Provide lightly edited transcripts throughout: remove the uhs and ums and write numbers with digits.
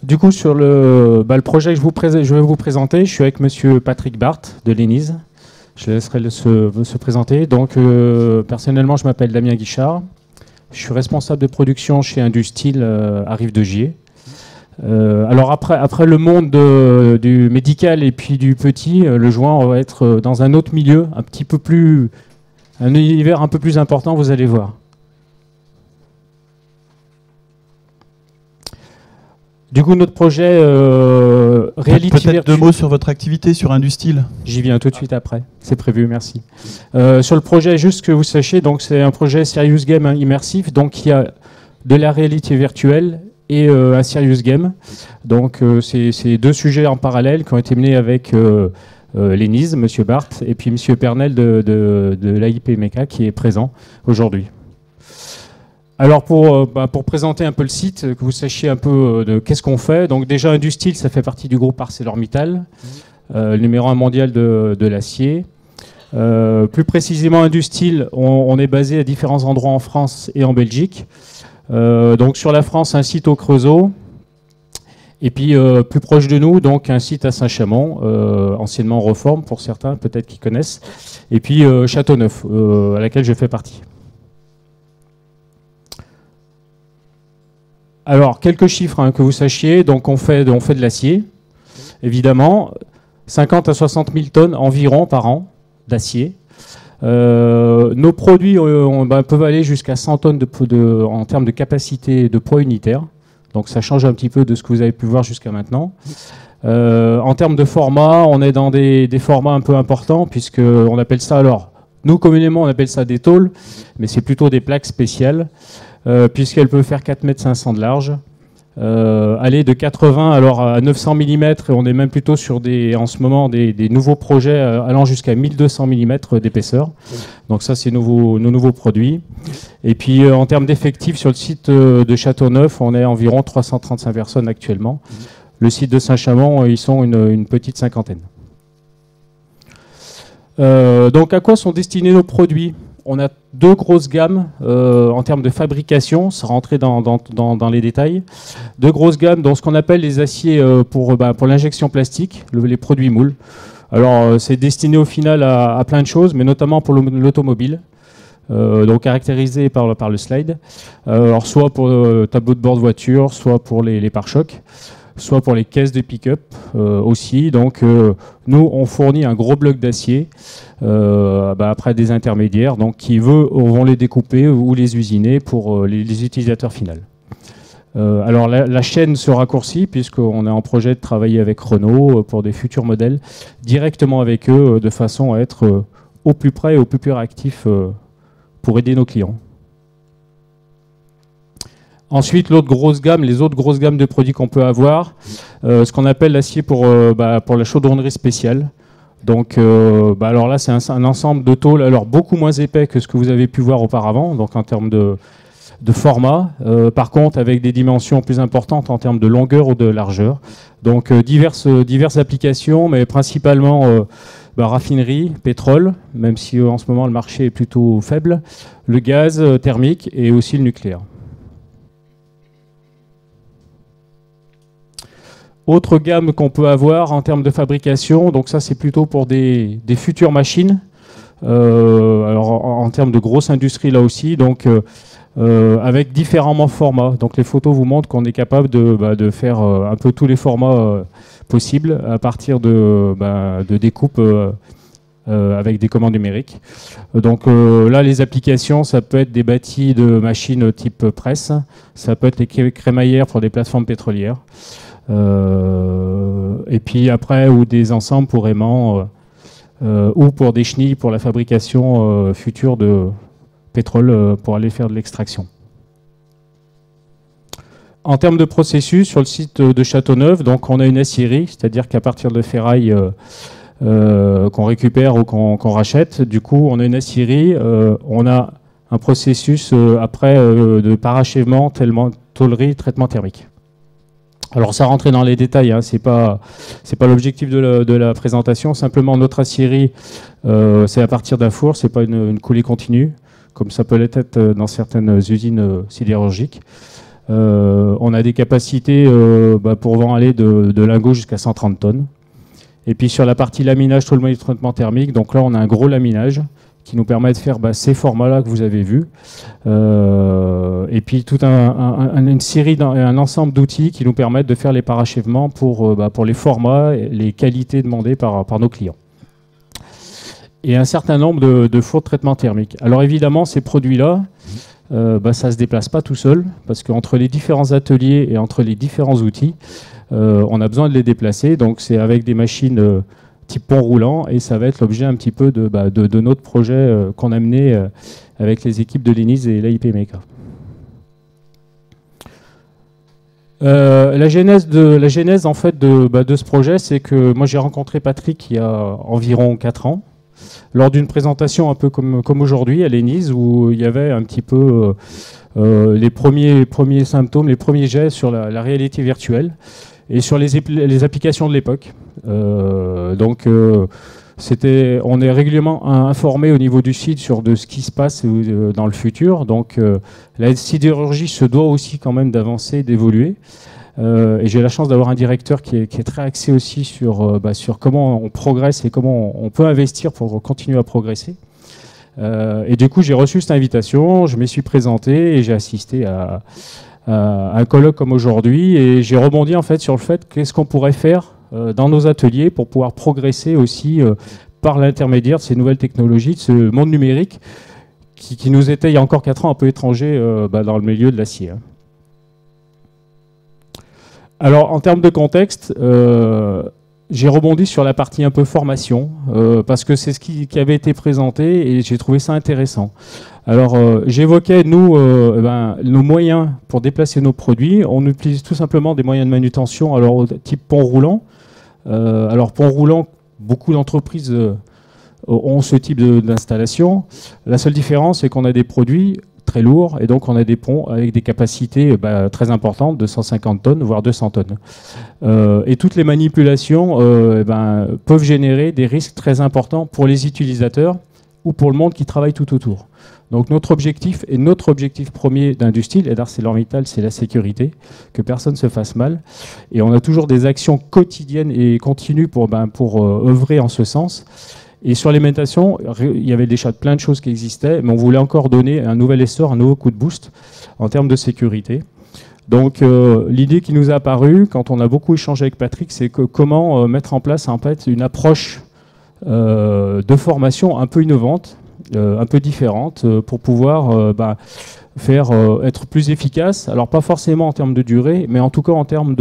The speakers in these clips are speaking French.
Du coup, sur le projet que je vais vous présenter, je suis avec Monsieur Patrick Barthes de l'ENISE. Je le laisserai se présenter. Donc, personnellement, je m'appelle Damien Guichard. Je suis responsable de production chez Industil à Rive-de-Gier. Alors après le monde du médical et puis du petit, le joint, on va être dans un autre milieu, un univers un peu plus important, vous allez voir. Du coup, notre projet Reality Virtual... Peut-être 2 mots sur votre activité sur Industil. J'y viens tout de suite après, c'est prévu, merci. Sur le projet, juste que vous sachiez, donc c'est un projet Serious Game immersif, donc il y a de la réalité virtuelle et un Serious Game. Donc c'est 2 sujets en parallèle qui ont été menés avec l'ENISE, M. Barthes, et puis M. Pernel de l'AIP MECA qui est présent aujourd'hui. Alors pour présenter un peu le site, que vous sachiez un peu de qu'est-ce qu'on fait. Donc déjà Industil, ça fait partie du groupe ArcelorMittal, le numéro 1 mondial de l'acier. Plus précisément Industil, on est basé à différents endroits en France et en Belgique. Donc sur la France, un site au Creusot. Et puis plus proche de nous, donc un site à Saint-Chamond, anciennement Reforme pour certains, peut-être qui connaissent. Et puis Châteauneuf, à laquelle je fais partie. Alors, quelques chiffres que vous sachiez. Donc, on fait de l'acier, évidemment. 50 à 60 000 tonnes environ par an d'acier. Nos produits peuvent aller jusqu'à 100 tonnes en termes de capacité de poids unitaire. Donc, ça change un petit peu de ce que vous avez pu voir jusqu'à maintenant. En termes de format, on est dans des formats un peu importants, puisqu'on appelle ça, alors, nous, communément, on appelle ça des tôles, mais c'est plutôt des plaques spéciales. Puisqu'elle peut faire 4,5 m de large, aller de 80 à 900 mm, et on est même plutôt sur en ce moment des nouveaux projets allant jusqu'à 1200 mm d'épaisseur. Donc ça, c'est nos nouveaux produits. Et puis en termes d'effectifs, sur le site de Châteauneuf, on est environ 335 personnes actuellement. Le site de Saint-Chamond, ils sont une petite cinquantaine. Donc à quoi sont destinés nos produits ? On a 2 grosses gammes en termes de fabrication, sans rentrer dans les détails. 2 grosses gammes dans ce qu'on appelle les aciers pour l'injection plastique, les produits moules. Alors c'est destiné au final à plein de choses, mais notamment pour l'automobile, donc caractérisé par le slide. Alors soit pour le tableau de bord de voiture, soit pour les pare-chocs, soit pour les caisses de pick-up aussi. Donc nous, on fournit un gros bloc d'acier après des intermédiaires qui vont les découper ou les usiner pour les utilisateurs finaux. Alors la chaîne se raccourcit puisqu'on est en projet de travailler avec Renault pour des futurs modèles, directement avec eux, de façon à être au plus près et au plus réactif pour aider nos clients. Ensuite, les autres grosses gammes de produits qu'on peut avoir, ce qu'on appelle l'acier pour la chaudronnerie spéciale. Donc, alors là, c'est un ensemble de tôles, alors beaucoup moins épais que ce que vous avez pu voir auparavant, donc en termes de format. Par contre, avec des dimensions plus importantes en termes de longueur ou de largeur. Donc, diverses applications, mais principalement raffinerie, pétrole, même si en ce moment le marché est plutôt faible, le gaz thermique et aussi le nucléaire. Autre gamme qu'on peut avoir en termes de fabrication, donc ça c'est plutôt pour des futures machines, alors en termes de grosse industrie là aussi, donc avec différents formats. Donc les photos vous montrent qu'on est capable de faire un peu tous les formats possibles à partir de découpes avec des commandes numériques. Donc là les applications, ça peut être des bâtis de machines type presse, ça peut être les crémaillères pour des plateformes pétrolières. Et puis après, ou des ensembles pour aimants, ou pour des chenilles pour la fabrication future de pétrole pour aller faire de l'extraction. En termes de processus, sur le site de Châteauneuf, donc on a une aciérie, c'est-à-dire qu'à partir de ferraille qu'on récupère ou qu'on rachète, du coup on a une aciérie, on a un processus après de parachèvement, tôlerie, traitement thermique. Alors ça rentrait dans les détails, c'est pas l'objectif de la présentation. Simplement notre aciérie, c'est à partir d'un four, c'est pas une coulée continue, comme ça peut l'être dans certaines usines sidérurgiques. On a des capacités pour aller de lingots jusqu'à 130 tonnes. Et puis sur la partie laminage, tout le moyen de traitement thermique, donc là on a un gros laminage qui nous permet de faire ces formats-là que vous avez vus. Et puis tout une série, un ensemble d'outils qui nous permettent de faire les parachèvements pour les formats et les qualités demandées par nos clients. Et un certain nombre de fours de traitement thermique. Alors évidemment, ces produits-là, ça ne se déplace pas tout seul, parce qu'entre les différents ateliers et entre les différents outils, on a besoin de les déplacer. Donc c'est avec des machines type pont roulant, et ça va être l'objet un petit peu de notre projet qu'on a mené avec les équipes de l'ENIS et l'AIP MECA. La genèse en fait de ce projet, c'est que moi j'ai rencontré Patrick il y a environ 4 ans, lors d'une présentation un peu comme aujourd'hui à l'ENIS, où il y avait un petit peu les premiers symptômes, les premiers gestes sur la réalité virtuelle et sur les applications de l'époque. On est régulièrement informé au niveau du site de ce qui se passe dans le futur. Donc la sidérurgie se doit aussi quand même d'avancer, d'évoluer. Et j'ai la chance d'avoir un directeur qui est très axé aussi sur comment on progresse et comment on peut investir pour continuer à progresser. Et du coup, j'ai reçu cette invitation, je m'y suis présenté et j'ai assisté à un colloque comme aujourd'hui. Et j'ai rebondi en fait sur le fait qu'est-ce qu'on pourrait faire dans nos ateliers pour pouvoir progresser aussi par l'intermédiaire de ces nouvelles technologies, de ce monde numérique qui nous était il y a encore 4 ans un peu étranger dans le milieu de l'acier. Alors en termes de contexte, j'ai rebondi sur la partie un peu formation, parce que c'est ce qui avait été présenté et j'ai trouvé ça intéressant. Alors j'évoquais, nous, nos moyens pour déplacer nos produits. On utilise tout simplement des moyens de manutention, alors type pont roulant. Alors pont roulant, beaucoup d'entreprises ont ce type d'installation. La seule différence, c'est qu'on a des produits très lourds et donc on a des ponts avec des capacités très importantes de 150 tonnes, voire 200 tonnes. Et toutes les manipulations peuvent générer des risques très importants pour les utilisateurs ou pour le monde qui travaille tout autour. Donc notre objectif premier d'Industeel et d'ArcelorMittal, c'est la sécurité, que personne ne se fasse mal. Et on a toujours des actions quotidiennes et continues pour œuvrer en ce sens. Et sur l'alimentation, il y avait déjà plein de choses qui existaient, mais on voulait encore donner un nouvel essor, un nouveau coup de boost en termes de sécurité. Donc l'idée qui nous a apparue, quand on a beaucoup échangé avec Patrick, c'est comment mettre en place en fait une approche de formation un peu innovante, un peu différente, pour pouvoir être plus efficace. Alors pas forcément en termes de durée, mais en tout cas en termes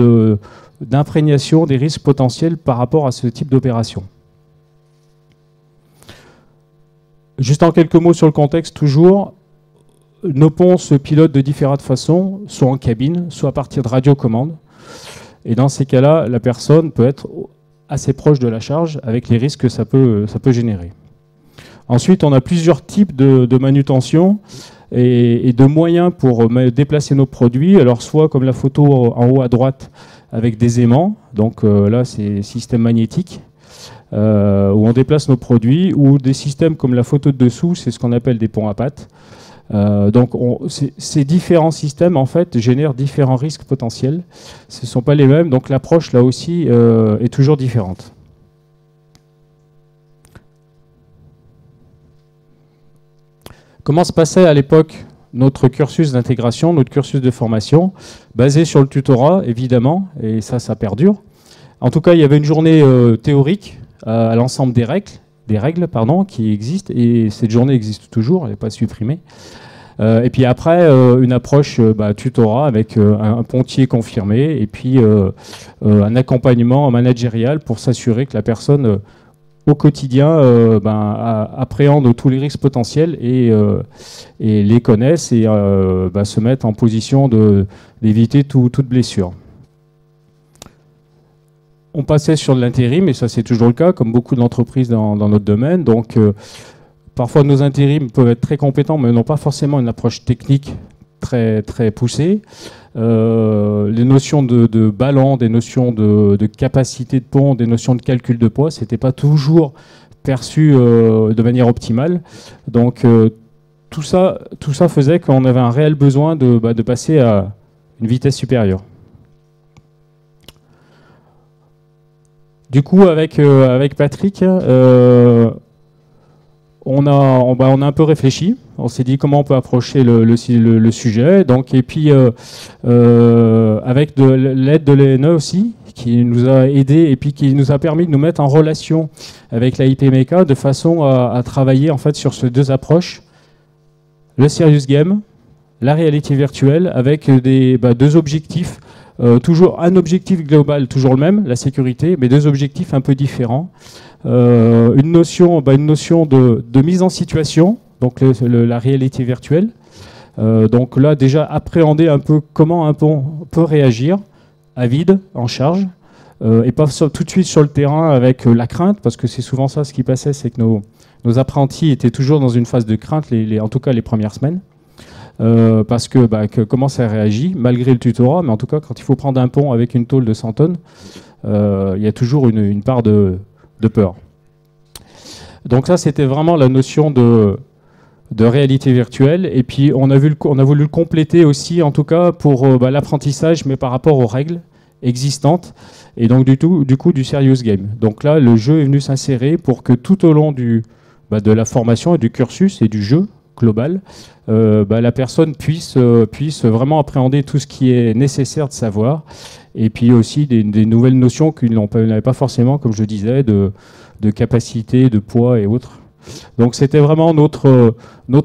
d'imprégnation des risques potentiels par rapport à ce type d'opération. Juste en quelques mots sur le contexte, toujours, nos ponts se pilotent de différentes façons, soit en cabine, soit à partir de radiocommande. Et dans ces cas-là, la personne peut être assez proche de la charge avec les risques que ça peut générer. Ensuite, on a plusieurs types de manutention et de moyens pour déplacer nos produits. Alors, soit comme la photo en haut à droite avec des aimants, donc là c'est système magnétique, où on déplace nos produits, ou des systèmes comme la photo de dessous, c'est ce qu'on appelle des ponts à pattes. Donc ces différents systèmes en fait génèrent différents risques potentiels. Ce ne sont pas les mêmes, donc l'approche là aussi est toujours différente. Comment se passait à l'époque notre cursus d'intégration, notre cursus de formation, basé sur le tutorat évidemment, et ça perdure. En tout cas, il y avait une journée théorique à l'ensemble des règles qui existent, et cette journée existe toujours, elle n'est pas supprimée. Et puis après, une approche tutorat avec un pontier confirmé, et puis un accompagnement managérial pour s'assurer que la personne au quotidien appréhende tous les risques potentiels et les connaisse et se mette en position d'éviter toute blessure. On passait sur de l'intérim, et ça c'est toujours le cas, comme beaucoup d'entreprises dans notre domaine. Donc parfois nos intérims peuvent être très compétents, mais n'ont pas forcément une approche technique très, très poussée. Les notions de ballon, des notions de capacité de pont, des notions de calcul de poids, ce n'était pas toujours perçu de manière optimale. Donc tout ça faisait qu'on avait un réel besoin de passer à une vitesse supérieure. Du coup, avec Patrick, on a un peu réfléchi. On s'est dit comment on peut approcher le sujet. Donc, et puis, avec l'aide de l'ENE aussi, qui nous a aidé et puis qui nous a permis de nous mettre en relation avec la IPMECA de façon à travailler en fait sur ces deux approches, le serious game, la réalité virtuelle, avec deux objectifs. Toujours un objectif global, toujours le même, la sécurité, mais deux objectifs un peu différents. Une notion de mise en situation, donc la réalité virtuelle. Donc là, déjà appréhender un peu comment on peut réagir à vide, en charge, et pas tout de suite sur le terrain avec la crainte, parce que c'est souvent ça ce qui passait, c'est que nos apprentis étaient toujours dans une phase de crainte, en tout cas les premières semaines. Parce que comment ça réagit, malgré le tutorat, mais en tout cas, quand il faut prendre un pont avec une tôle de 100 tonnes, il y a toujours une part de peur. Donc ça, c'était vraiment la notion de réalité virtuelle. Et puis, on a voulu le compléter aussi, en tout cas, pour l'apprentissage, mais par rapport aux règles existantes, et donc du coup, du serious game. Donc là, le jeu est venu s'insérer pour que tout au long de la formation et du cursus et du jeu global, la personne puisse vraiment appréhender tout ce qui est nécessaire de savoir, et puis aussi des nouvelles notions qu'ils n'avaient pas forcément, comme je disais, de capacité, de poids et autres. Donc c'était vraiment notre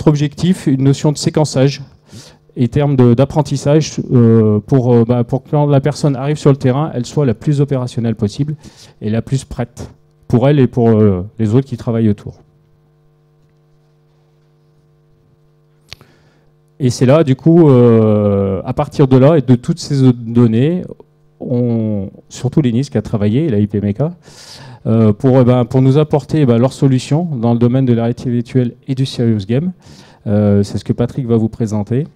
objectif, une notion de séquençage et termes d'apprentissage pour que quand la personne arrive sur le terrain, elle soit la plus opérationnelle possible et la plus prête pour elle et pour les autres qui travaillent autour. Et c'est là, du coup, à partir de là et de toutes ces données, surtout l'ENIS qui a travaillé, la IPMECA, pour nous apporter leurs solutions dans le domaine de la réalité virtuelle et du serious game. C'est ce que Patrick va vous présenter.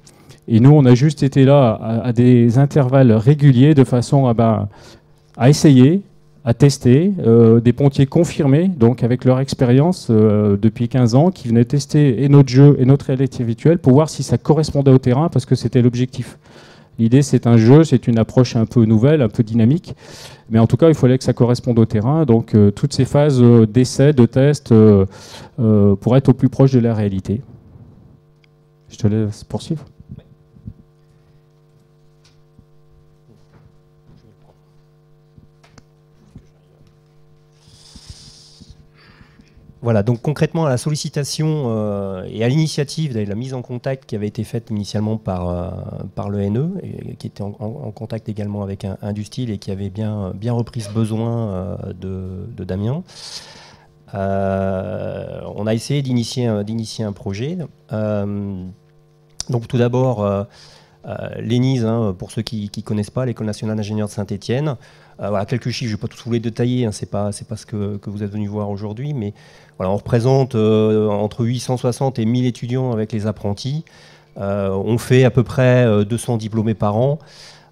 Et nous, on a juste été là à des intervalles réguliers de façon à essayer, à tester, des pontiers confirmés, donc avec leur expérience depuis 15 ans, qui venaient tester et notre jeu et notre réalité virtuelle pour voir si ça correspondait au terrain, parce que c'était l'objectif. L'idée, c'est un jeu, c'est une approche un peu nouvelle, un peu dynamique, mais en tout cas, il fallait que ça corresponde au terrain, donc toutes ces phases d'essai, de test, pour être au plus proche de la réalité. Je te laisse poursuivre. Voilà, donc concrètement, à la sollicitation et à l'initiative de la mise en contact qui avait été faite initialement par l'ENE, qui était en contact également avec Industil et qui avait bien repris ce besoin de Damien, on a essayé d'initier un projet. Donc tout d'abord, l'ENISE, pour ceux qui ne connaissent pas, l'École nationale d'ingénieurs de Saint-Étienne. Voilà, quelques chiffres, je ne vais pas tous vous les détailler, c'est pas ce que vous êtes venu voir aujourd'hui, mais voilà, on représente entre 860 et 1000 étudiants avec les apprentis. On fait à peu près 200 diplômés par an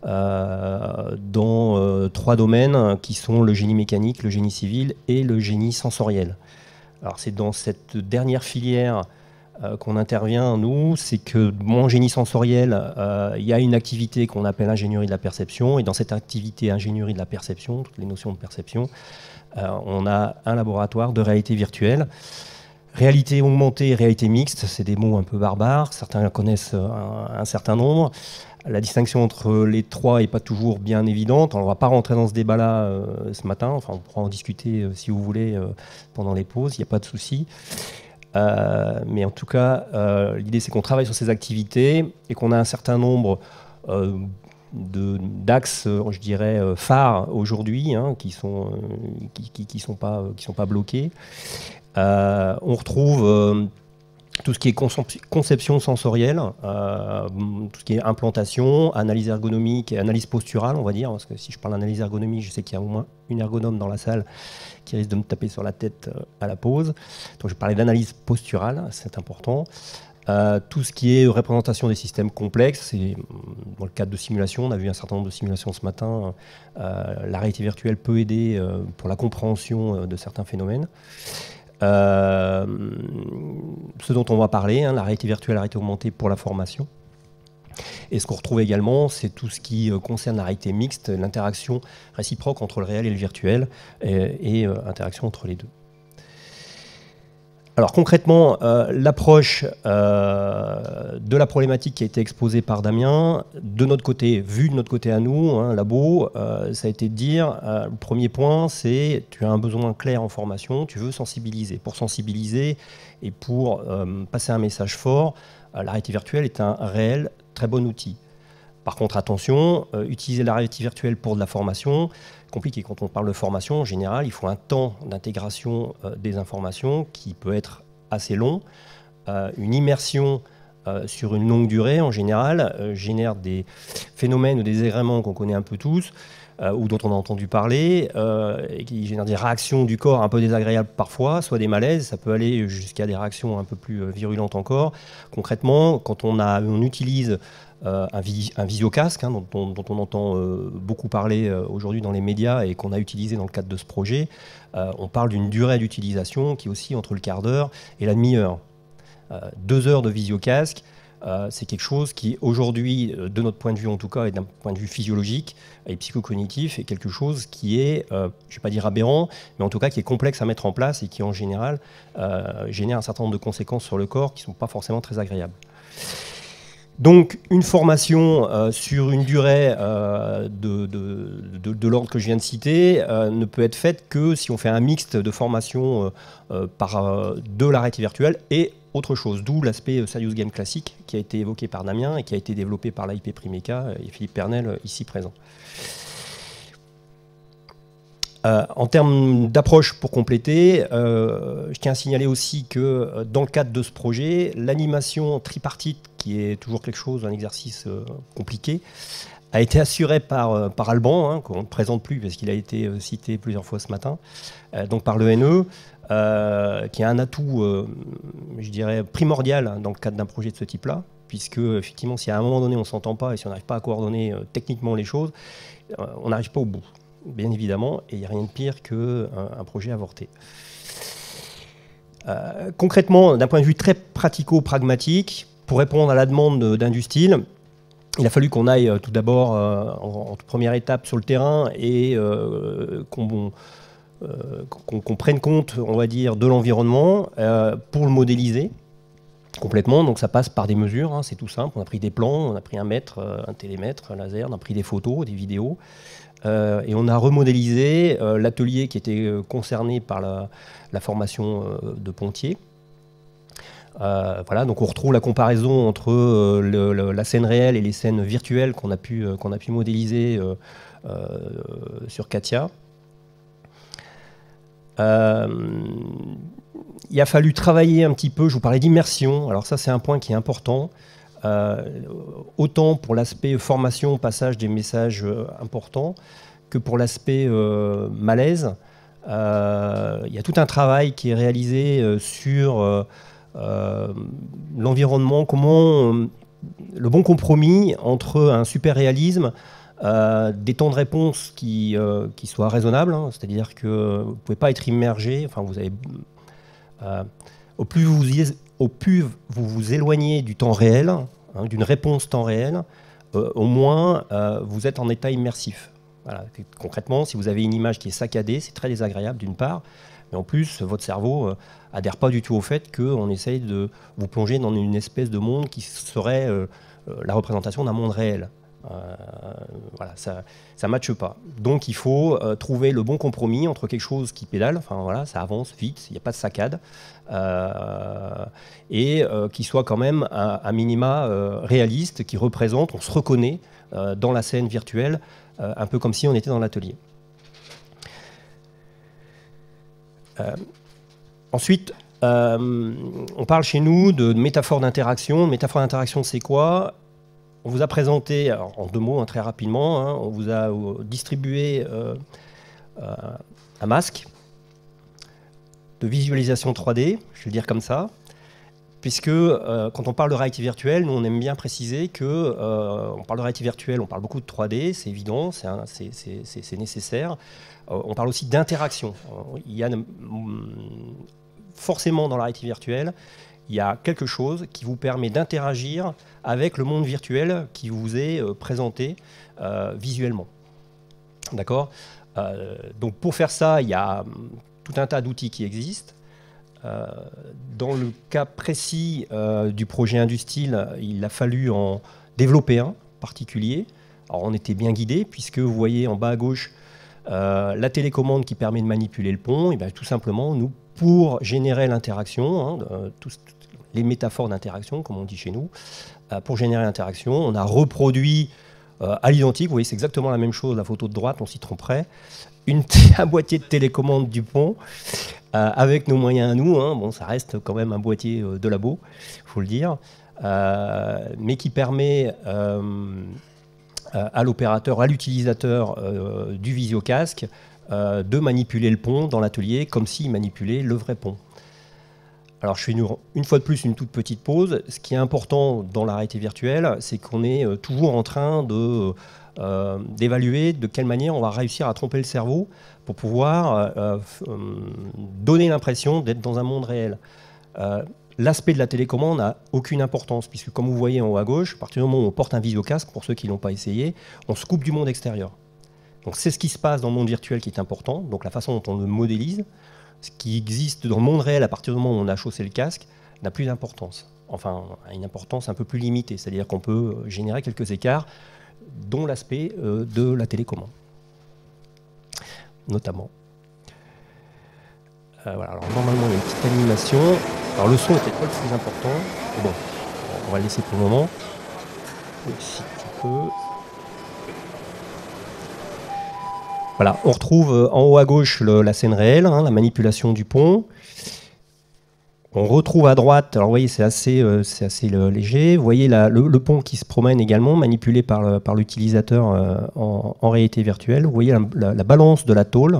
dans 3 domaines qui sont le génie mécanique, le génie civil et le génie sensoriel. Alors c'est dans cette dernière filière qu'on intervient, nous, c'est que en génie sensoriel, il y a une activité qu'on appelle ingénierie de la perception, et dans cette activité ingénierie de la perception, toutes les notions de perception, on a un laboratoire de réalité virtuelle. Réalité augmentée et réalité mixte, c'est des mots un peu barbares, certains connaissent un certain nombre. La distinction entre les trois n'est pas toujours bien évidente. On ne va pas rentrer dans ce débat-là ce matin, enfin on pourra en discuter si vous voulez pendant les pauses, il n'y a pas de souci. Mais en tout cas, l'idée c'est qu'on travaille sur ces activités et qu'on a un certain nombre d'axes, je dirais, phares aujourd'hui, qui sont pas bloqués. On retrouve tout ce qui est conception sensorielle, tout ce qui est implantation, analyse ergonomique et analyse posturale, on va dire, parce que si je parle d'analyse ergonomique, je sais qu'il y a au moins une ergonome dans la salle qui risque de me taper sur la tête à la pause. Donc je parlais d'analyse posturale, c'est important. Tout ce qui est représentation des systèmes complexes, c'est dans le cadre de simulation, on a vu un certain nombre de simulations ce matin, la réalité virtuelle peut aider pour la compréhension de certains phénomènes. Ce dont on va parler, la réalité virtuelle, la réalité augmentée pour la formation. Et ce qu'on retrouve également, c'est tout ce qui concerne la réalité mixte, l'interaction réciproque entre le réel et le virtuel, et interaction entre les deux. Alors concrètement, l'approche de la problématique qui a été exposée par Damien, de notre côté, vu de notre côté à nous, hein, labo, ça a été de dire, le premier point, c'est tu as un besoin clair en formation, tu veux sensibiliser. Pour sensibiliser et pour passer un message fort, la réalité virtuelle est un réel très bon outil. Par contre, attention, utiliser la réalité virtuelle pour de la formation, compliqué. Quand on parle de formation, en général, il faut un temps d'intégration des informations qui peut être assez long. Une immersion sur une longue durée, en général, génère des phénomènes ou des désagréments qu'on connaît un peu tous, ou dont on a entendu parler, et qui génèrent des réactions du corps un peu désagréables parfois, soit des malaises, ça peut aller jusqu'à des réactions un peu plus virulentes encore. Concrètement, quand on utilise un visiocasque, hein, dont on entend beaucoup parler aujourd'hui dans les médias et qu'on a utilisé dans le cadre de ce projet, on parle d'une durée d'utilisation qui est aussi entre le quart d'heure et la demi-heure. 2 heures de visiocasque, c'est quelque chose qui aujourd'hui, de notre point de vue en tout cas, et d'un point de vue physiologique et psychocognitif, est quelque chose qui est, je ne vais pas dire aberrant, mais en tout cas qui est complexe à mettre en place et qui en général génère un certain nombre de conséquences sur le corps qui ne sont pas forcément très agréables. Donc une formation sur une durée de l'ordre que je viens de citer ne peut être faite que si on fait un mixte de formation de la réalité virtuelle et autre chose, d'où l'aspect Serious Game classique qui a été évoqué par Damien et qui a été développé par l'AIP Primeca et Philippe Pernel ici présent. En termes d'approche pour compléter, je tiens à signaler aussi que dans le cadre de ce projet, l'animation tripartite, qui est toujours quelque chose, un exercice compliqué, a été assurée par Alban, hein, qu'on ne présente plus parce qu'il a été cité plusieurs fois ce matin, donc par l'ENE, qui a un atout, je dirais, primordial dans le cadre d'un projet de ce type-là, puisque effectivement, si à un moment donné on ne s'entend pas et si on n'arrive pas à coordonner techniquement les choses, on n'arrive pas au bout. Bien évidemment, et il n'y a rien de pire qu'un projet avorté. Concrètement, d'un point de vue très pratico-pragmatique, pour répondre à la demande d'Industyle, il a fallu qu'on aille tout d'abord en première étape sur le terrain et qu'on prenne compte, on va dire, de l'environnement pour le modéliser complètement. Donc ça passe par des mesures, hein, c'est tout simple. On a pris des plans, on a pris un mètre, un télémètre, un laser, on a pris des photos, des vidéos. Et on a remodélisé l'atelier qui était concerné par la formation de Pontier. Voilà, donc on retrouve la comparaison entre la scène réelle et les scènes virtuelles qu'on a pu modéliser sur Katia. Il a fallu travailler un petit peu, je vous parlais d'immersion, alors ça c'est un point qui est important. Autant pour l'aspect formation, passage des messages importants, que pour l'aspect malaise. Il y a tout un travail qui est réalisé sur l'environnement, comment le bon compromis entre un super réalisme, des temps de réponse qui soient raisonnables, hein, c'est-à-dire que vous ne pouvez pas être immergé, enfin vous avez, au plus vous vous éloignez du temps réel, hein, d'une réponse temps réel, au moins vous êtes en état immersif. Voilà. Concrètement, si vous avez une image qui est saccadée, c'est très désagréable d'une part, mais en plus votre cerveau adhère pas du tout au fait qu'on essaye de vous plonger dans une espèce de monde qui serait la représentation d'un monde réel. Voilà, ça ne matche pas. Donc il faut trouver le bon compromis entre quelque chose qui pédale, enfin voilà, ça avance vite, il n'y a pas de saccade, et qui soit quand même un minima réaliste, qui représente, on se reconnaît dans la scène virtuelle, un peu comme si on était dans l'atelier. Ensuite, on parle chez nous de métaphore d'interaction. Métaphore d'interaction, c'est quoi ? On vous a présenté, alors, en 2 mots, hein, très rapidement, hein, on vous a distribué un masque de visualisation 3D, je vais le dire comme ça, puisque quand on parle de réalité virtuelle, nous on aime bien préciser que on parle de réalité virtuelle, on parle beaucoup de 3D, c'est évident, c'est nécessaire. On parle aussi d'interaction. Il y a forcément dans la réalité virtuelle il y a quelque chose qui vous permet d'interagir avec le monde virtuel qui vous est présenté visuellement. D'accord ? Donc pour faire ça, il y a tout un tas d'outils qui existent. Dans le cas précis du projet Industyle, il a fallu en développer un particulier. Alors on était bien guidé puisque vous voyez en bas à gauche la télécommande qui permet de manipuler le pont. Et bien, tout simplement, nous, pour générer l'interaction, les métaphores d'interaction, comme on dit chez nous, pour générer l'interaction, on a reproduit à l'identique, vous voyez, c'est exactement la même chose, la photo de droite, on s'y tromperait, un boîtier de télécommande du pont, avec nos moyens à nous, bon, ça reste quand même un boîtier de labo, il faut le dire, mais qui permet à l'opérateur, à l'utilisateur du visiocasque, de manipuler le pont dans l'atelier comme s'il manipulait le vrai pont. Alors je fais une fois de plus une toute petite pause. Ce qui est important dans la réalité virtuelle, c'est qu'on est toujours en train d'évaluer de quelle manière on va réussir à tromper le cerveau pour pouvoir donner l'impression d'être dans un monde réel. L'aspect de la télécommande n'a aucune importance, puisque comme vous voyez en haut à gauche, à partir du moment où on porte un visiocasque, pour ceux qui ne l'ont pas essayé, on se coupe du monde extérieur. Donc c'est ce qui se passe dans le monde virtuel qui est important, donc la façon dont on le modélise. Ce qui existe dans le monde réel à partir du moment où on a chaussé le casque n'a plus d'importance. Enfin, a une importance un peu plus limitée, c'est-à-dire qu'on peut générer quelques écarts, dont l'aspect de la télécommande, notamment. Voilà, alors normalement il y a une petite animation. Alors le son n'est peut-être pas le plus important, mais bon, on va le laisser pour le moment. Si tu peux. Voilà, on retrouve en haut à gauche la scène réelle, la manipulation du pont. On retrouve à droite, alors vous voyez c'est assez léger, vous voyez le pont qui se promène également, manipulé par l'utilisateur en réalité virtuelle. Vous voyez la balance de la tôle.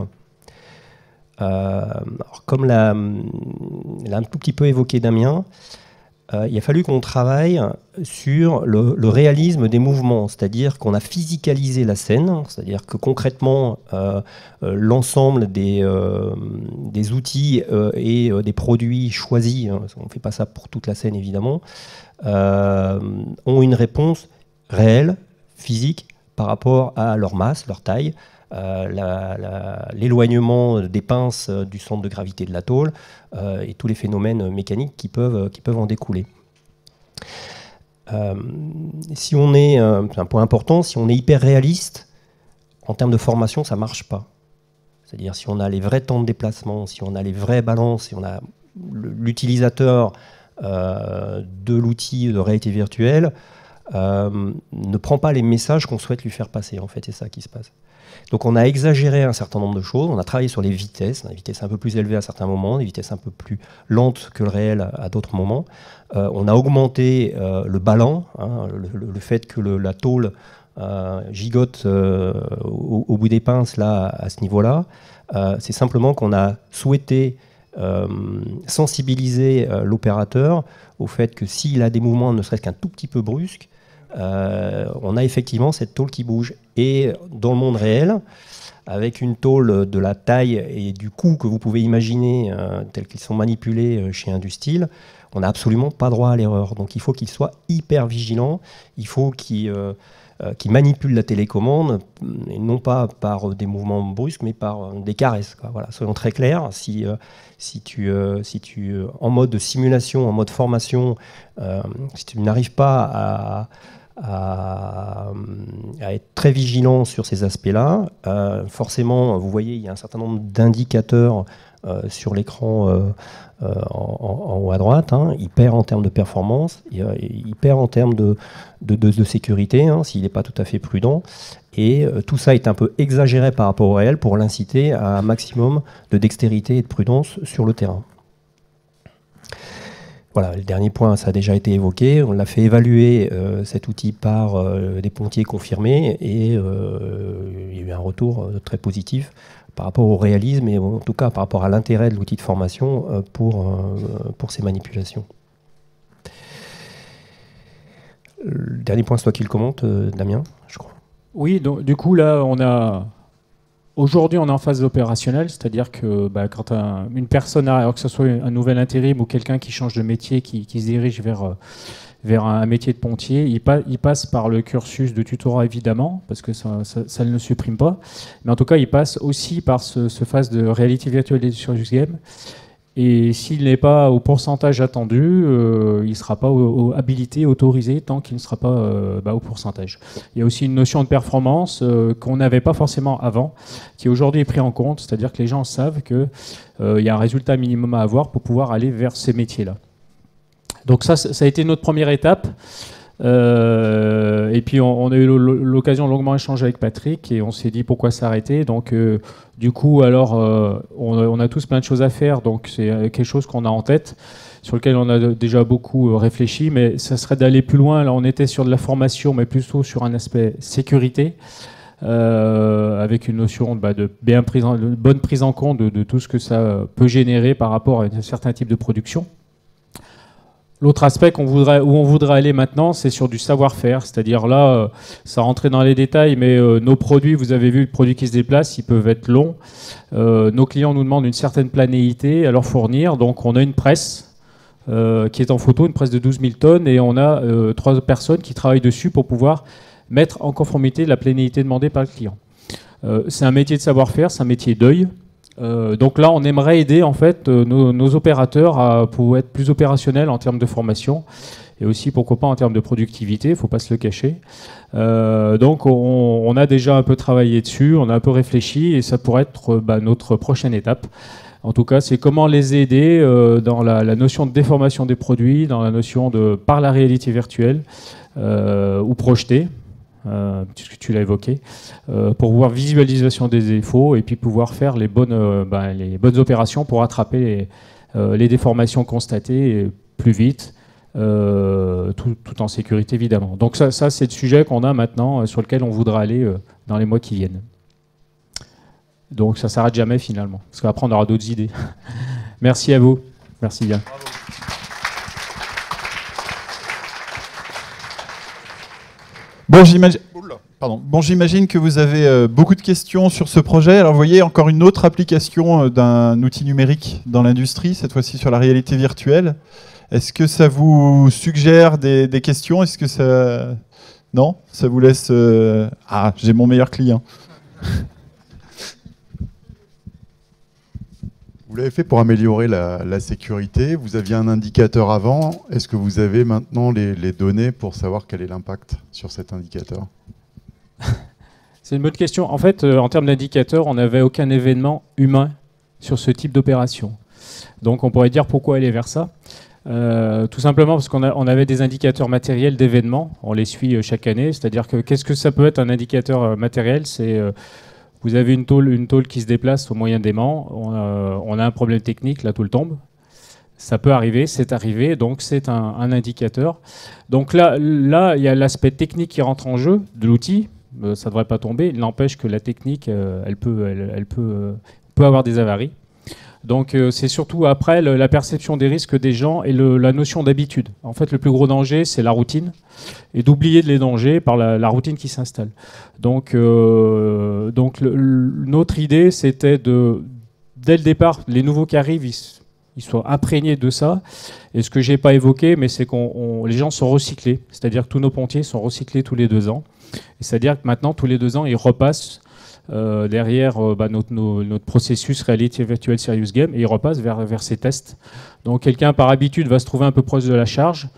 Alors, comme l'a un tout petit peu évoqué Damien, il a fallu qu'on travaille sur le réalisme des mouvements, c'est-à-dire qu'on a physicalisé la scène, c'est-à-dire que concrètement, l'ensemble des outils et des produits choisis, on ne fait pas ça pour toute la scène évidemment, ont une réponse réelle, physique, par rapport à leur masse, leur taille, l'éloignement des pinces du centre de gravité de la tôle et tous les phénomènes mécaniques qui peuvent en découler. Si on est, c'est un point important, si on est hyper réaliste, en termes de formation, ça ne marche pas. C'est-à-dire si on a les vrais temps de déplacement, si on a les vraies balances, si on a l'utilisateur de l'outil de réalité virtuelle, ne prend pas les messages qu'on souhaite lui faire passer. En fait, c'est ça qui se passe. Donc on a exagéré un certain nombre de choses, on a travaillé sur les vitesses, des vitesses un peu plus élevées à certains moments, des vitesses un peu plus lentes que le réel à d'autres moments. On a augmenté le ballant, le fait que la tôle gigote au bout des pinces là, à ce niveau-là. C'est simplement qu'on a souhaité sensibiliser l'opérateur au fait que s'il a des mouvements ne serait-ce qu'un tout petit peu brusques, on a effectivement cette tôle qui bouge. Et dans le monde réel, avec une tôle de la taille et du coût que vous pouvez imaginer, tels qu'ils sont manipulés chez Industyle, on n'a absolument pas droit à l'erreur. Donc il faut qu'il soit hyper vigilant, il faut qu'il manipule la télécommande, et non pas par des mouvements brusques, mais par des caresses, quoi. Voilà, soyons très clairs, si tu en mode simulation, en mode formation, si tu n'arrives pas à être très vigilant sur ces aspects-là. Forcément, vous voyez, il y a un certain nombre d'indicateurs sur l'écran en haut à droite. Il perd en termes de performance, il perd en termes de sécurité, s'il n'est pas tout à fait prudent. Et tout ça est un peu exagéré par rapport au réel pour l'inciter à un maximum de dextérité et de prudence sur le terrain. Voilà, le dernier point, ça a déjà été évoqué. On l'a fait évaluer cet outil par des pontiers confirmés et il y a eu un retour très positif par rapport au réalisme et en tout cas par rapport à l'intérêt de l'outil de formation pour ces manipulations. Le dernier point, c'est toi qui le commente, Damien, je crois. Oui, donc, du coup là, on a Aujourd'hui, on est en phase opérationnelle, c'est-à-dire que quand une personne, alors que ce soit un nouvel intérim ou quelqu'un qui change de métier, qui se dirige vers un métier de pontier, il passe par le cursus de tutorat évidemment, parce que ça ne le supprime pas, mais en tout cas il passe aussi par ce phase de réalité virtuelle et de Serious Game, et s'il n'est pas au pourcentage attendu, il ne sera pas habilité, autorisé, tant qu'il ne sera pas au pourcentage. Il y a aussi une notion de performance qu'on n'avait pas forcément avant, qui aujourd'hui est pris en compte, c'est-à-dire que les gens savent qu'il y a un résultat minimum à avoir pour pouvoir aller vers ces métiers-là. Donc ça a été notre première étape. Et puis on a eu l'occasion de longuement échanger avec Patrick et on s'est dit pourquoi s'arrêter. Donc du coup, alors on a tous plein de choses à faire. Donc c'est quelque chose qu'on a en tête, sur lequel on a déjà beaucoup réfléchi. Mais ça serait d'aller plus loin. Là, on était sur de la formation, mais plutôt sur un aspect sécurité. Avec une notion de bonne prise en compte de tout ce que ça peut générer par rapport à un certain type de production. L'autre aspect où on voudrait aller maintenant, c'est sur du savoir-faire. C'est-à-dire là, ça rentrait dans les détails, mais nos produits, vous avez vu, le produit qui se déplace, ils peuvent être longs. Nos clients nous demandent une certaine planéité à leur fournir. Donc on a une presse qui est en photo, une presse de 12 000 tonnes, et on a 3 personnes qui travaillent dessus pour pouvoir mettre en conformité la planéité demandée par le client. C'est un métier de savoir-faire, c'est un métier d'œil. Donc là, on aimerait aider en fait nos opérateurs à pouvoir être plus opérationnels en termes de formation et aussi, pourquoi pas, en termes de productivité, il ne faut pas se le cacher. Donc on a déjà un peu travaillé dessus, on a un peu réfléchi et ça pourrait être notre prochaine étape. En tout cas, c'est comment les aider dans la notion de déformation des produits, dans la notion de par la réalité virtuelle ou projetée. Puisque tu l'as évoqué, pour pouvoir visualisation des défauts et puis pouvoir faire les bonnes opérations pour attraper les déformations constatées plus vite, tout en sécurité évidemment. Donc ça c'est le sujet qu'on a maintenant, sur lequel on voudra aller dans les mois qui viennent. Donc ça ne s'arrête jamais finalement, parce qu'après on aura d'autres idées. Merci à vous. Merci bien. Bravo. Bon, j'imagine que vous avez beaucoup de questions sur ce projet. Alors, vous voyez, encore une autre application d'un outil numérique dans l'industrie, cette fois-ci sur la réalité virtuelle. Est-ce que ça vous suggère des questions? Est-ce que ça... Non? Ça vous laisse... Ah, j'ai mon meilleur client. Vous l'avez fait pour améliorer la sécurité. Vous aviez un indicateur avant. Est-ce que vous avez maintenant les données pour savoir quel est l'impact sur cet indicateur? C'est une bonne question. En fait, en termes d'indicateurs, on n'avait aucun événement humain sur ce type d'opération. Donc on pourrait dire pourquoi aller vers ça. Tout simplement parce qu'on avait des indicateurs matériels d'événements. On les suit chaque année. C'est-à-dire que qu'est-ce que ça peut être un indicateur matériel? C'est... vous avez une tôle qui se déplace au moyen d'aimants, on a un problème technique, la tôle tombe. Ça peut arriver, c'est arrivé, donc c'est un indicateur. Donc là, il y a l'aspect technique qui rentre en jeu de l'outil. Ça ne devrait pas tomber. Il n'empêche que la technique, elle peut avoir des avaries. Donc c'est surtout après la perception des risques des gens et la notion d'habitude. En fait, le plus gros danger, c'est la routine et d'oublier les dangers par la routine qui s'installe. Donc notre idée, c'était dès le départ, les nouveaux qui arrivent, ils soient imprégnés de ça. Et ce que je n'ai pas évoqué, mais c'est que les gens sont recyclés. C'est-à-dire que tous nos pontiers sont recyclés tous les 2 ans. C'est-à-dire que maintenant, tous les 2 ans, ils repassent derrière notre processus Reality Virtual Serious Game et il repasse vers ces tests. Donc quelqu'un par habitude va se trouver un peu proche de la charge,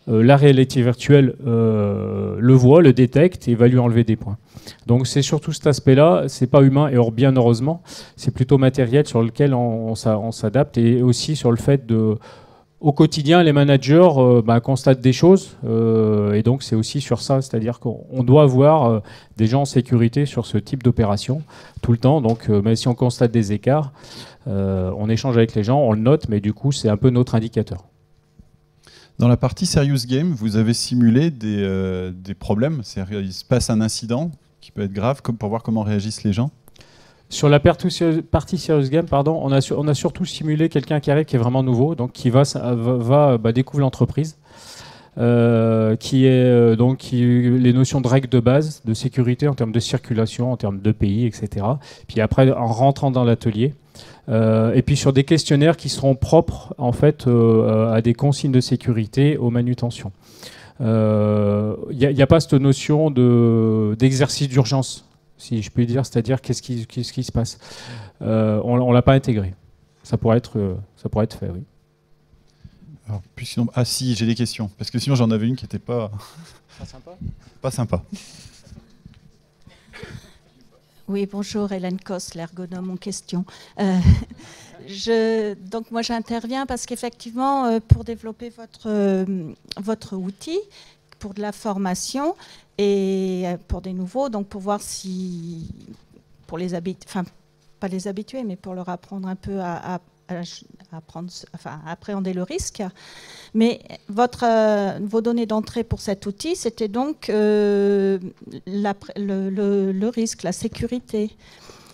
la réalité virtuelle le voit, le détecte et va lui enlever des points. Donc c'est surtout cet aspect-là, c'est pas humain et bien heureusement, c'est plutôt matériel sur lequel on s'adapte et aussi sur le fait au quotidien, les managers constatent des choses et donc c'est aussi sur ça, c'est-à-dire qu'on doit avoir des gens en sécurité sur ce type d'opération tout le temps. Donc même si on constate des écarts, on échange avec les gens, on le note, mais du coup c'est un peu notre indicateur. Dans la partie Serious Game, vous avez simulé des problèmes, c'est-à-dire qu'il se passe un incident qui peut être grave pour voir comment réagissent les gens. Sur la partie Serious Game, pardon, on a surtout simulé quelqu'un qui arrive qui est vraiment nouveau, donc qui va découvrir l'entreprise. qui est les notions de règles de base, de sécurité en termes de circulation, en termes de pays, etc. Puis après, en rentrant dans l'atelier, et puis sur des questionnaires qui seront propres en fait à des consignes de sécurité aux manutentions. Il n'y a pas cette notion d'exercice d'urgence, si je puis dire, c'est-à-dire qu'est-ce qui se passe. On ne l'a pas intégré. Ça pourrait être fait, oui. Alors, ah si, j'ai des questions, parce que sinon j'en avais une qui n'était pas sympa. Pas sympa. Oui, bonjour, Hélène Cos, l'ergonome en question. Donc moi j'interviens parce qu'effectivement, pour développer votre outil, pour de la formation et pour des nouveaux, donc pour voir si, pour les pas les habituer, mais pour leur apprendre un peu à appréhender le risque. Mais vos données d'entrée pour cet outil, c'était donc le risque, la sécurité.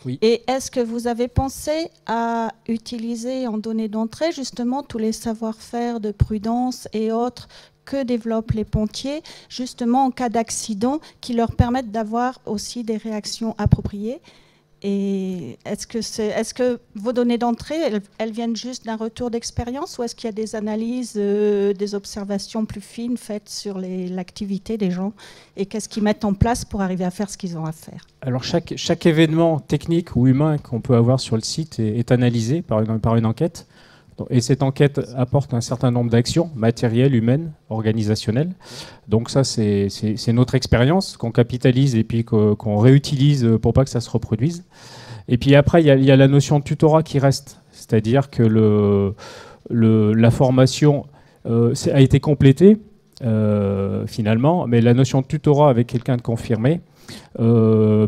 Oui. Et est-ce que vous avez pensé à utiliser en données d'entrée justement tous les savoir-faire de prudence et autres que développent les pontiers, justement en cas d'accident, qui leur permettent d'avoir aussi des réactions appropriées? Et est-ce que vos données d'entrée, elles viennent juste d'un retour d'expérience, ou est-ce qu'il y a des analyses, des observations plus fines faites sur l'activité des gens et qu'est-ce qu'ils mettent en place pour arriver à faire ce qu'ils ont à faire? Alors chaque événement technique ou humain qu'on peut avoir sur le site est analysé par une enquête. Et cette enquête apporte un certain nombre d'actions matérielles, humaines, organisationnelles. Donc ça, c'est notre expérience qu'on capitalise et puis qu'on réutilise pour pas que ça se reproduise. Et puis après, il y a la notion de tutorat qui reste. C'est-à-dire que la formation a été complétée, finalement, mais la notion de tutorat avec quelqu'un de confirmé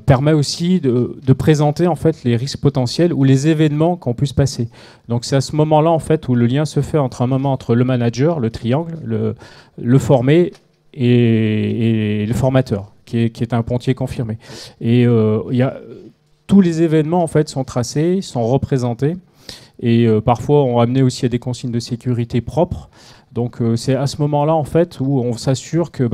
permet aussi de présenter en fait les risques potentiels ou les événements qu'on puisse passer. Donc c'est à ce moment-là en fait où le lien se fait entre le manager, le triangle, le formé et le formateur, qui est un pontier confirmé. Et tous les événements en fait sont tracés, sont représentés et parfois ont amené aussi à des consignes de sécurité propres. Donc c'est à ce moment-là en fait où on s'assure que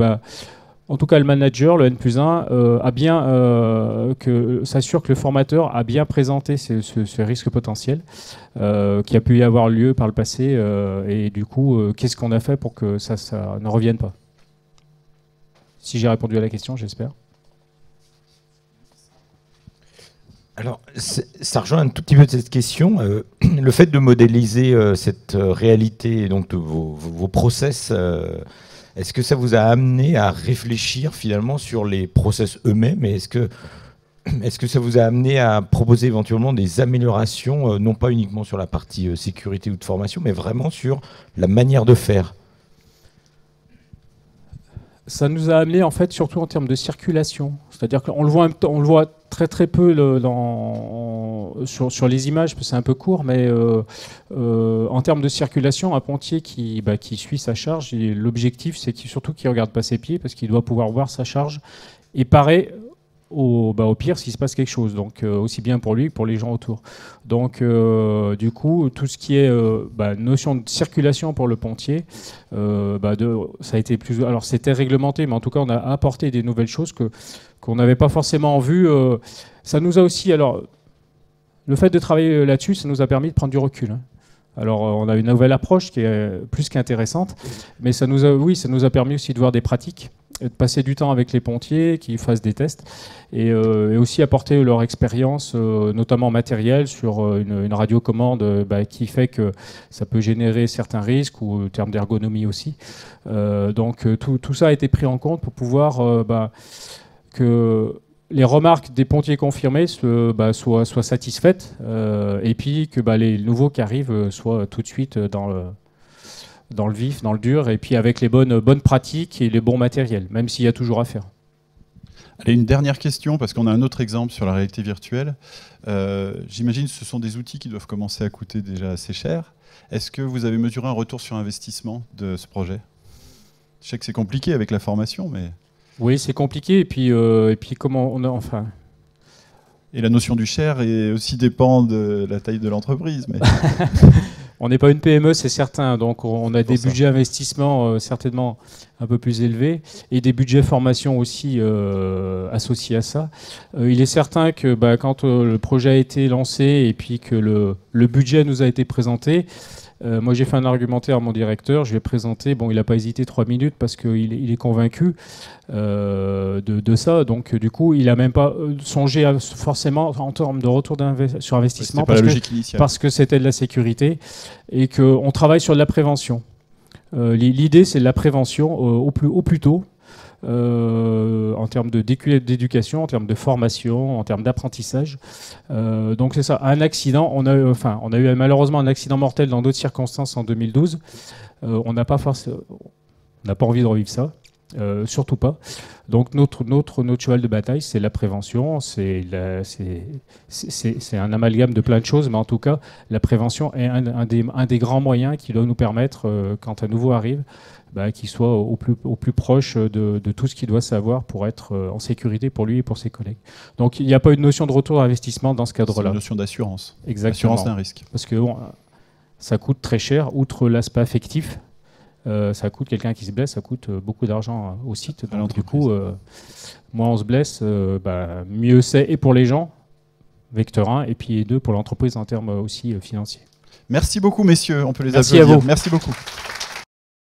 en tout cas, le manager, le N+1, s'assure que le formateur a bien présenté ce risque potentiel qui a pu y avoir lieu par le passé. Et du coup, qu'est-ce qu'on a fait pour que ça ne revienne pas? Si j'ai répondu à la question, j'espère. Alors, ça rejoint un tout petit peu cette question. Le fait de modéliser cette réalité, donc de vos process, est-ce que ça vous a amené à réfléchir finalement sur les process eux-mêmes, et est-ce que ça vous a amené à proposer éventuellement des améliorations, non pas uniquement sur la partie sécurité ou de formation, mais vraiment sur la manière de faire? Ça nous a amené en fait surtout en termes de circulation. C'est-à-dire qu'on le voit très très peu sur les images, parce que c'est un peu court, mais en termes de circulation, un pontier qui suit sa charge, l'objectif c'est surtout qu'il ne regarde pas ses pieds, parce qu'il doit pouvoir voir sa charge et parer au pire s'il se passe quelque chose, donc aussi bien pour lui que pour les gens autour. Donc du coup, tout ce qui est notion de circulation pour le pontier, ça a été plus... Alors c'était réglementé, mais en tout cas on a apporté des nouvelles choses qu'on n'avait pas forcément vues. Ça nous a aussi... Alors, le fait de travailler là-dessus, ça nous a permis de prendre du recul. Alors on a une nouvelle approche qui est plus qu'intéressante, mais ça nous a permis aussi de voir des pratiques, de passer du temps avec les pontiers, qui fassent des tests, et aussi apporter leur expérience, notamment matérielle, sur une radiocommande qui fait que ça peut générer certains risques, ou en termes d'ergonomie aussi. Donc tout ça a été pris en compte pour pouvoir que les remarques des pontiers confirmés soient satisfaites, et puis que les nouveaux qui arrivent soient tout de suite dans le vif, dans le dur, et puis avec les bonnes pratiques et les bons matériels, même s'il y a toujours à faire. Allez, une dernière question, parce qu'on a un autre exemple sur la réalité virtuelle. J'imagine que ce sont des outils qui doivent commencer à coûter déjà assez cher. Est-ce que vous avez mesuré un retour sur investissement de ce projet? Je sais que c'est compliqué avec la formation, mais... Oui, c'est compliqué, et puis comment on a... Enfin... Et la notion du cher aussi dépend de la taille de l'entreprise. Mais... On n'est pas une PME, c'est certain. Donc, on a des ça. budgets investissement certainement un peu plus élevés et des budgets formation aussi associés à ça. Il est certain que quand le projet a été lancé et puis que le budget nous a été présenté, moi j'ai fait un argumentaire à mon directeur, je lui ai présenté, bon il n'a pas hésité 3 minutes parce qu'il est convaincu de ça, donc du coup il n'a même pas songé forcément en termes de retour sur investissement pas la logique initiale. parce que c'était de la sécurité et qu'on travaille sur de la prévention. L'idée c'est de la prévention au plus tôt. En termes d'éducation, en termes de formation, en termes d'apprentissage. Donc c'est ça, un accident, on a eu malheureusement un accident mortel dans d'autres circonstances en 2012. On n'a pas envie de revivre ça, surtout pas. Donc notre cheval de bataille, c'est la prévention, c'est un amalgame de plein de choses, mais en tout cas, la prévention est un des grands moyens qui doit nous permettre, quand un nouveau arrive, qu'il soit au plus proche de tout ce qu'il doit savoir pour être en sécurité pour lui et pour ses collègues. Donc il n'y a pas une notion de retour d'investissement dans ce cadre-là. C'est une notion d'assurance. Exactement. Assurance d'un risque. Parce que ça coûte très cher, outre l'aspect affectif. Ça coûte, quelqu'un qui se blesse, ça coûte beaucoup d'argent au site. Donc du coup, moins on se blesse, mieux c'est, et pour les gens, vecteur 1, et puis 2 pour l'entreprise en termes aussi financiers. Merci beaucoup, messieurs. On peut les Merci applaudir. à vous. Merci beaucoup.